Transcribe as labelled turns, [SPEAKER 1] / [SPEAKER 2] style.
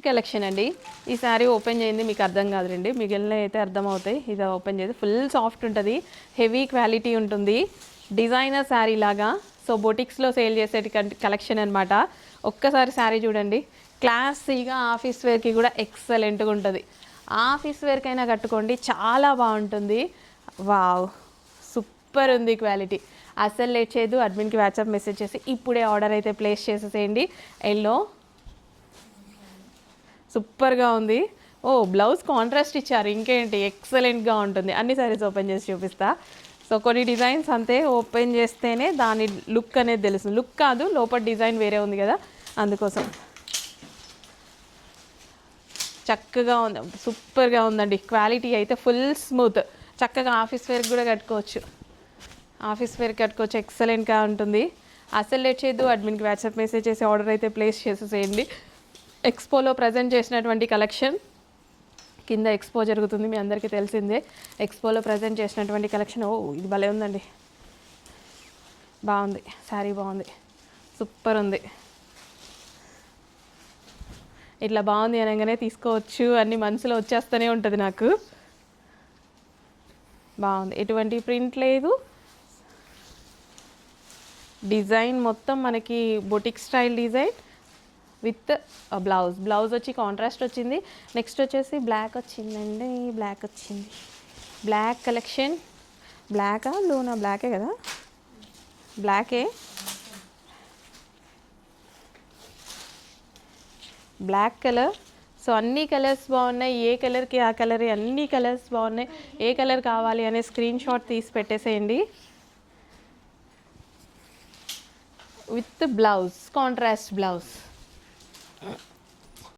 [SPEAKER 1] Collection అండి. ఈ sari open చేయండి మీకు అర్థం కాదురండి, మిగిలిన అయితే అర్థమవుతాయి. ఇది ఓపెన్ చేసి ఫుల్ సాఫ్ట్ ఉంటుంది, హెవీ క్వాలిటీ ఉంటుంది, డిజైనర్ శారీ లాగా. సో బొటిక్స్లో సేల్ చేసేటి కలెక్షన్ అనమాట. ఒక్కసారి శారీ చూడండి, క్లాసీగా ఆఫీస్ వేర్కి కూడా ఎక్సలెంట్గా ఉంటుంది. ఆఫీస్ వేర్కైనా కట్టుకోండి, చాలా బాగుంటుంది. వావ్, సూపర్ ఉంది క్వాలిటీ. అస్సలు లేట్ చేయదు, అడ్మిన్కి వాట్సాప్ మెసేజ్ చేసి ఇప్పుడే ఆర్డర్ అయితే ప్లేస్ చేసేసేయండి. ఎల్లో సూపర్గా ఉంది. ఓ బ్లౌజ్ కాంట్రాస్ట్ ఇచ్చారు, ఇంకేంటి ఎక్సలెంట్గా ఉంటుంది. అన్ని సారీస్ ఓపెన్ చేసి చూపిస్తా. సో కొన్ని డిజైన్స్ అంతే ఓపెన్ చేస్తేనే దాని లుక్ అనేది తెలుస్తుంది. లుక్ కాదు, లోపల డిజైన్ వేరే ఉంది కదా, అందుకోసం. చక్కగా ఉంది, సూపర్గా ఉందండి. క్వాలిటీ అయితే ఫుల్ స్మూత్, చక్కగా ఆఫీస్ వేర్కి కూడా కట్టుకోవచ్చు. ఆఫీస్ వేర్కి కట్టుకోవచ్చు, ఎక్సలెంట్గా ఉంటుంది. అసలు లేట్ చేయొద్దు, అడ్మిన్కి వాట్సాప్ మెసేజ్ చేసి ఆర్డర్ అయితే ప్లేస్ చేసేసేయండి. ఎక్స్పోలో ప్రజెంట్ చేసినటువంటి కలెక్షన్, కింద ఎక్స్పో జరుగుతుంది మీ అందరికీ తెలిసిందే. ఎక్స్పోలో ప్రజెంట్ చేసినటువంటి కలెక్షన్. ఓ ఇది భలే ఉందండి, బాగుంది శారీ, బాగుంది, సూపర్ ఉంది. ఇట్లా బాగుంది అనగానే తీసుకోవచ్చు అన్ని మనసులో వచ్చేస్తూనే ఉంటుంది నాకు. బాగుంది, ఎటువంటి ప్రింట్ లేదు, డిజైన్ మొత్తం మనకి boutique style design with blouse వచ్చి కాంట్రాస్ట్ వచ్చింది. నెక్స్ట్ వచ్చేసి బ్లాక్ వచ్చిందండి, బ్లాక్ వచ్చింది, బ్లాక్ కలెక్షన్. బ్లాకా లూనా? బ్లాకే కదా, బ్లాకే, బ్లాక్ కలర్. సో అన్ని కలర్స్ బాగున్నాయి, ఏ కలర్కి ఆ కలర్, అన్ని కలర్స్ బాగున్నాయి. ఏ కలర్ కావాలి అనే స్క్రీన్ షాట్ తీసి పెట్టేసేయండి. With blouse, contrast blouse.